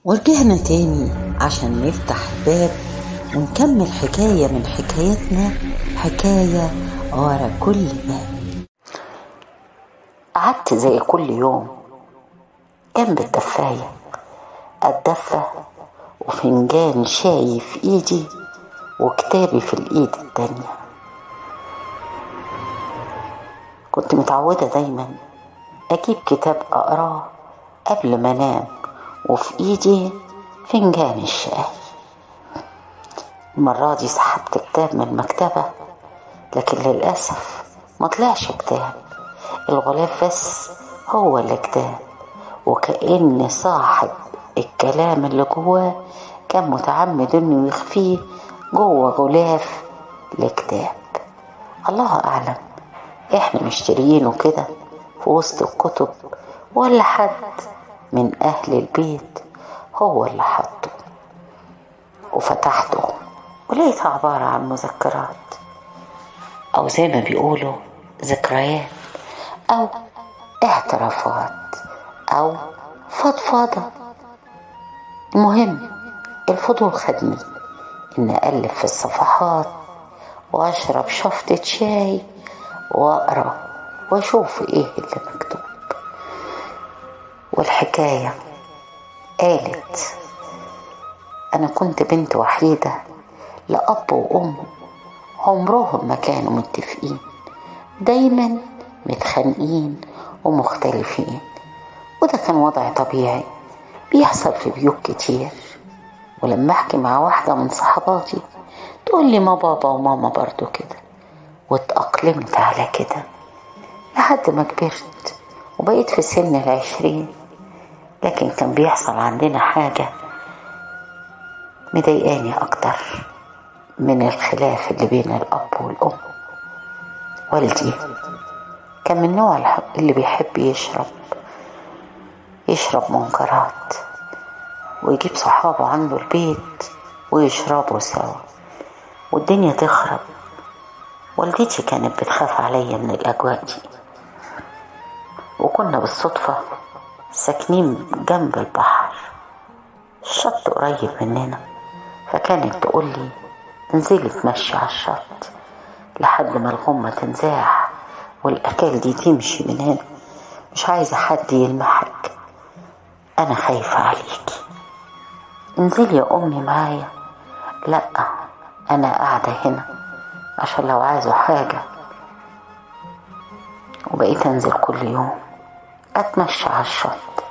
ورجعنا تاني عشان نفتح الباب ونكمل حكاية من حكايتنا، حكاية ورا كل باب. قعدت زي كل يوم جنب الدفاية أتدفى وفنجان شاي في إيدي وكتابي في الإيد التانية. كنت متعودة دايما أجيب كتاب أقراه قبل ما أنام وفي إيدي فنجان الشاي. المرة دي سحبت كتاب من المكتبة، لكن للأسف ما طلعش كتاب، الغلاف بس هو اللي كتاب، وكأن صاحب الكلام اللي جواه كان متعمد انه يخفيه جوه غلاف لكتاب. الله أعلم احنا مشتريينه كده في وسط الكتب ولا حد من أهل البيت هو اللي حطه. وفتحته ولقيتها عبارة عن مذكرات، أو زي ما بيقولوا ذكريات، أو اعترافات، أو فضفاضة. المهم الفضول خدني إن أقلب في الصفحات وأشرب شفطة شاي وأقرأ وأشوف إيه اللي مكتوب. والحكاية قالت: أنا كنت بنت وحيدة لأب وأم عمرهم ما كانوا متفقين، دايما متخانقين ومختلفين، وده كان وضع طبيعي بيحصل في بيوت كتير. ولما أحكي مع واحدة من صحباتي تقول لي ما بابا وماما برضو كده، واتأقلمت على كده لحد ما كبرت وبقيت في سن 20. لكن كان بيحصل عندنا حاجة مضايقاني أكتر من الخلاف اللي بين الأب والأم. والدي كان من النوع اللي بيحب يشرب منكرات ويجيب صحابه عنده البيت ويشربوا سوا والدنيا تخرب. والدتي كانت بتخاف عليا من الأجواء دي، وكنا بالصدفة ساكنين جنب البحر، الشط قريب مننا، فكانت تقول لي انزلي تمشي على الشط لحد ما الغمة تنزاح والأكال دي تمشي من هنا، مش عايزة حد يلمحك، أنا خايفة عليكي، انزلي يا أمي معايا. لأ، أنا قاعدة هنا عشان لو عايزوا حاجة. وبقيت أنزل كل يوم أتمشى على الشط،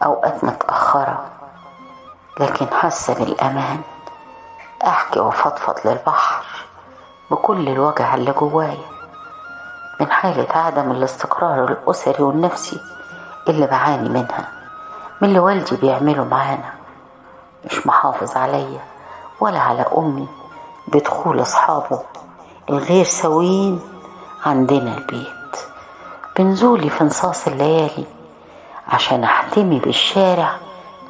أوقات متأخرة لكن حاسة بالأمان، أحكي وفضفض للبحر بكل الوجع اللي جوايا من حالة عدم الاستقرار الأسري والنفسي اللي بعاني منها من اللي والدي بيعمله معانا، مش محافظ عليا ولا على أمي بدخول أصحابه الغير سويين عندنا البيت، بنزولي في نصاص الليالي عشان أحتمي بالشارع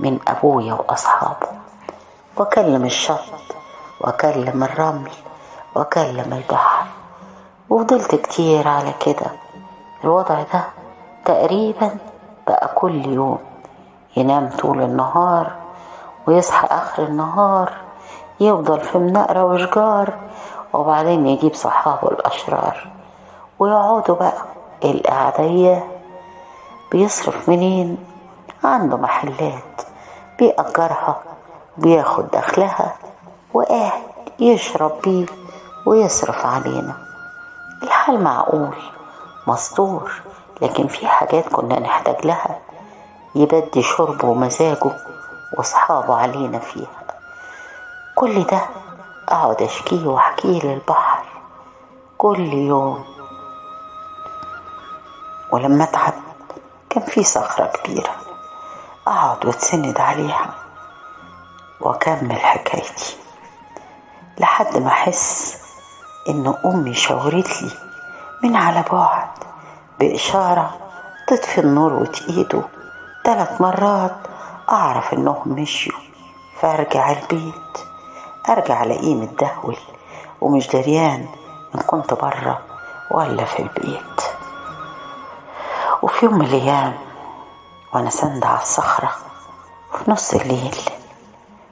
من أبويا وأصحابه، وأكلم الشط وأكلم الرمل وأكلم البحر. وفضلت كتير على كده. الوضع ده تقريبا بقى كل يوم، ينام طول النهار ويصحى آخر النهار يفضل في منقرة وشجار، وبعدين يجيب صحابه الأشرار ويقعدوا بقى القعدية. بيصرف منين؟ عنده محلات بيأجرها بياخد دخلها وقاعد يشرب بيه ويصرف علينا. الحال معقول مستور، لكن في حاجات كنا نحتاج لها يبدي شربه ومزاجه واصحابه علينا فيها. كل ده اقعد اشكيه واحكيه للبحر كل يوم. ولما اتعب كان في صخرة كبيرة اقعد واتسند عليها واكمل حكايتي لحد ما احس ان امي شاورت لي من على بعد باشارة تطفي النور وتقيده 3 مرات، اعرف انهم مشيوا، فارجع البيت ارجع الاقيه متدهول ومش دريان ان كنت برا ولا في البيت. وفي يوم من الايام وانا ساندة على الصخرة وفي نص الليل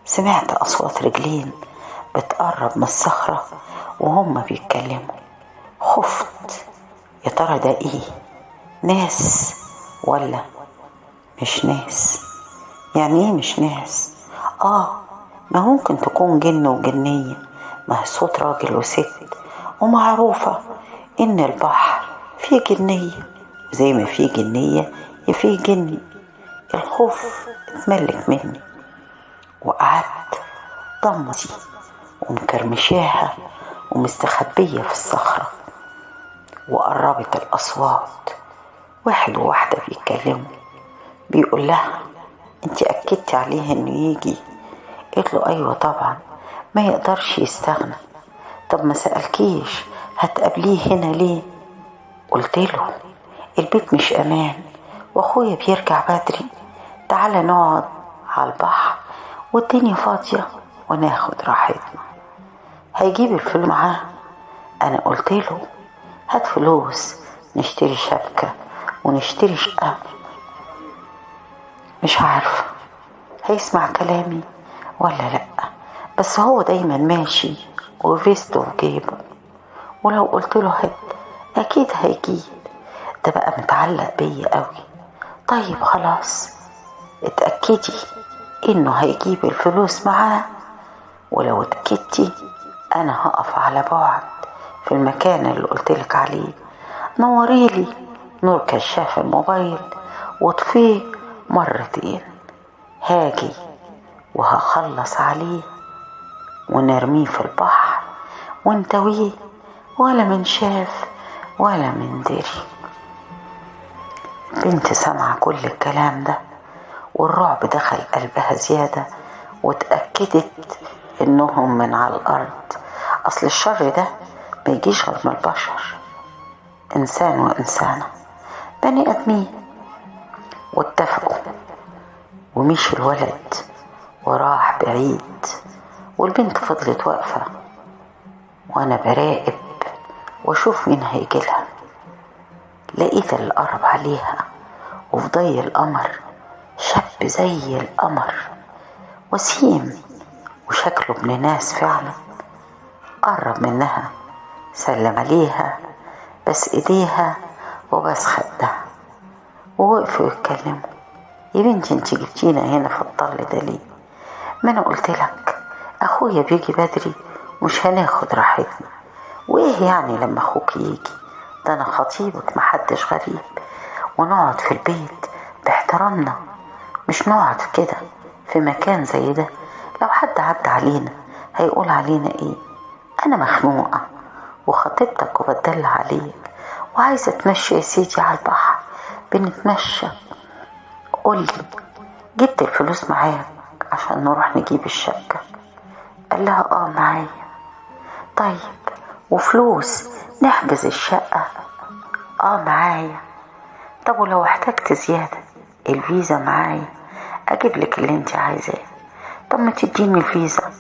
سمعت أصوات رجلين بتقرب من الصخرة وهم بيتكلموا. خفت، يا ترى ده ايه؟ ناس ولا مش ناس؟ يعني ايه مش ناس؟ ما ممكن تكون جن وجنية، ما هي صوت راجل وست، ومعروفة ان البحر فيه جنية، وزي ما فيه جنية فيه جني. الخوف اتملك مني وقعدت ضمتي ومكرمشاها ومستخبية في الصخرة. وقربت الأصوات، واحد وواحدة بيتكلموا. بيقول لها انتي أكدتي عليه انه يجي؟ قلت له ايوه طبعا، ما يقدرش يستغنى. طب ما سألكيش هتقابليه هنا ليه؟ قلت له البيت مش امان واخويا بيرجع بدري، تعالى نقعد على البحر والدنيا فاضية وناخد راحتنا. هيجيب الفلوس معاه؟ انا قلت له هات فلوس نشتري شبكة ونشتري شقة. مش عارفة هيسمع كلامي ولا لأ، بس هو دايما ماشي وفيسته في جيبه، ولو قلت له هات اكيد هيجيب. ده بقى متعلق بيا قوي. طيب خلاص، اتأكدي انه هيجيب الفلوس معاه، ولو اتأكدتي انا هقف على بعد في المكان اللي قلتلك عليه. نوريلي نور كشاف الموبايل واطفيه مرتين، هاجي وهخلص عليه ونرميه في البحر ونتويه، ولا من شاف ولا من دري. بنت سمع كل الكلام ده والرعب دخل قلبها زيادة، واتأكدت انهم من على الارض. اصل الشر ده ما يجيش غير من البشر، انسان وانسانة بني ادمين. واتفقوا ومشي الولد وراح بعيد، والبنت فضلت واقفة وانا براقب واشوف مين هيجيلها. لقيت اللي قرب عليها وفي ضي القمر شاب زي القمر وسيم وشكله ابن ناس فعلا. قرب منها سلم عليها بس ايديها وبس خدها، ووقفوا يتكلموا. يا بنتي انتي جبتينا هنا في الطل ده ليه؟ ما انا قلتلك اخويا بيجي بدري مش هناخد راحتنا. وايه يعني لما اخوك يجي؟ ده انا خطيبك محدش غريب، ونقعد في البيت باحترامنا، مش نقعد كده في مكان زي ده. لو حد عدى علينا هيقول علينا ايه؟ انا مخنوقة وخطيبتك وبدل عليك وعايزة اتمشى يا سيدي على البحر. بنتمشى. قولي جبت الفلوس معاك عشان نروح نجيب الشقة؟ قال لها معايا. طيب وفلوس نحجز الشقة؟ معايا. طب ولو احتجت زيادة الفيزا معايا، اجيب لك اللي انت عايزاه. طب ما تديني الفيزا،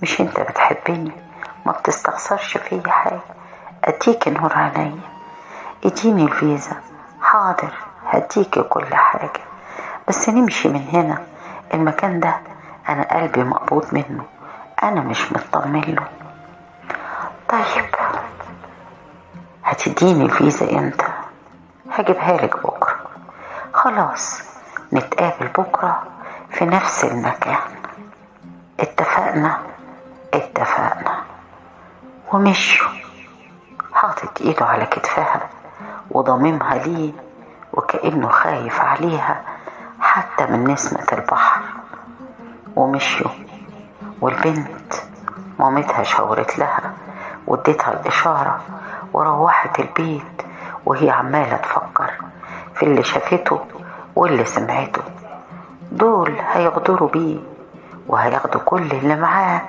مش انت بتحبني ما بتستخسرش فيا حاجة؟ اديك نور عينيا، اديني الفيزا. حاضر هديك كل حاجة، بس نمشي من هنا، المكان ده انا قلبي مقبوض منه، انا مش مطمن له. طيب هتديني الفيزا امتى؟ هجيبها لك بكرة. خلاص نتقابل بكرة في نفس المكان. اتفقنا. ومشوا، حاطط ايده على كتفها وضممها ليه وكأنه خايف عليها حتى من نسمة البحر. ومشوا، والبنت مامتها شاورت لها واديتها الإشارة وروحت البيت وهي عمالة تفكر في اللي شافته واللي سمعته. دول هيغدروا بيه وهياخدوا كل اللي معاه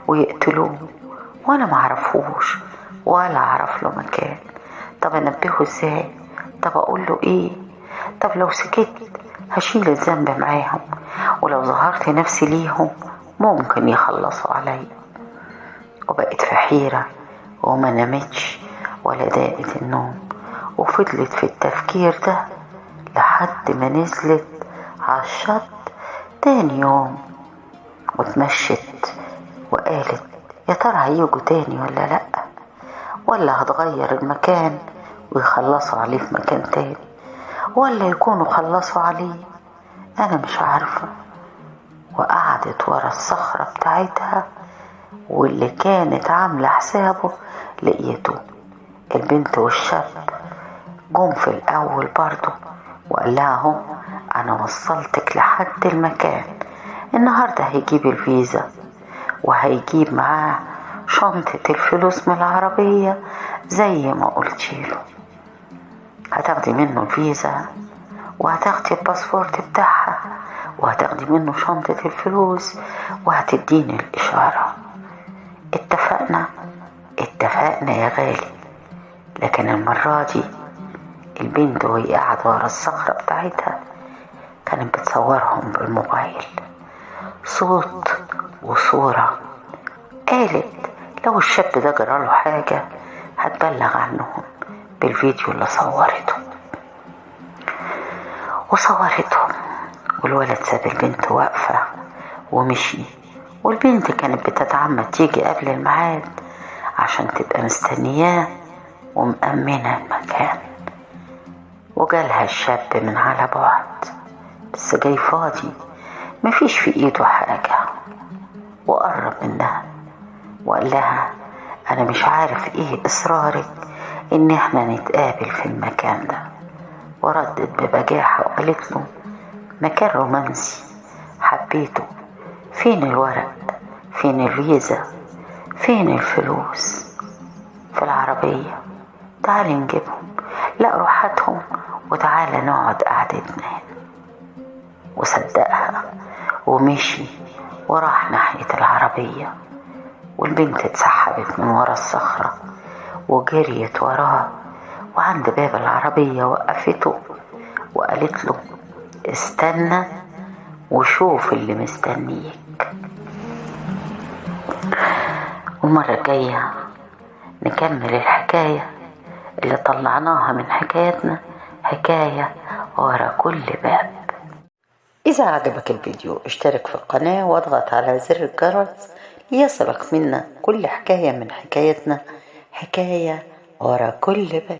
ويقتلوه، وانا معرفوش ولا اعرف له مكان. طب انبهه ازاي؟ طب اقول له ايه؟ طب لو سكت هشيل الذنب معاهم، ولو ظهرت نفسي ليهم ممكن يخلصوا علي. وبقت في حيرة وما نامتش ولا داقت النوم، وفضلت في التفكير ده لحد ما نزلت على الشط تاني يوم واتمشت وقالت يا ترى هيجوا تاني ولا لأ، ولا هتغير المكان ويخلصوا عليه في مكان تاني، ولا يكونوا خلصوا عليه، أنا مش عارفة. وقعدت ورا الصخرة بتاعتها، واللي كانت عاملة حسابه لقيته البنت والشاب جم في الأول برضو، وقال لها أنا وصلتك لحد المكان، النهاردة هيجيب الفيزا وهيجيب معاه شنطة الفلوس من العربية زي ما قلتيله، هتاخدي منه الفيزا وهتاخدي الباسبورت بتاعها وهتاخدي منه شنطة الفلوس وهتديني الإشارة. اتفقنا يا غالي. لكن المرة دي البنت وهي قاعدة ورا الصخرة بتاعتها كانت بتصورهم بالموبايل صوت وصورة. قالت لو الشاب ده جراله حاجة هتبلغ عنهم بالفيديو اللي وصورتهم. والولد ساب البنت واقفة ومشي، والبنت كانت بتتعمد تيجي قبل الميعاد عشان تبقى مستنياه ومأمنة المكان. وجالها الشاب من على بعد بس جاي فاضي مفيش في ايده حاجة، وقرب منها وقال لها انا مش عارف ايه اصرارك ان احنا نتقابل في المكان ده. وردت ببجاحة وقالت له مكان رومانسي حبيته، فين الورق، فين الفيزا، فين الفلوس؟ في العربية، تعالي نجيبهم. لا روح هاتهم وتعالى نقعد قعدتنا هنا. وصدقها ومشي وراح ناحية العربية، والبنت اتسحبت من ورا الصخرة وجريت وراه، وعند باب العربية وقفته وقالت له استنى وشوف اللي مستنيك. والمرة الجاية نكمل الحكاية اللي طلعناها من حكايتنا، حكاية ورا كل باب. إذا عجبك الفيديو اشترك في القناة واضغط على زر الجرس ليصلك منا كل حكاية من حكايتنا، حكاية ورا كل باب.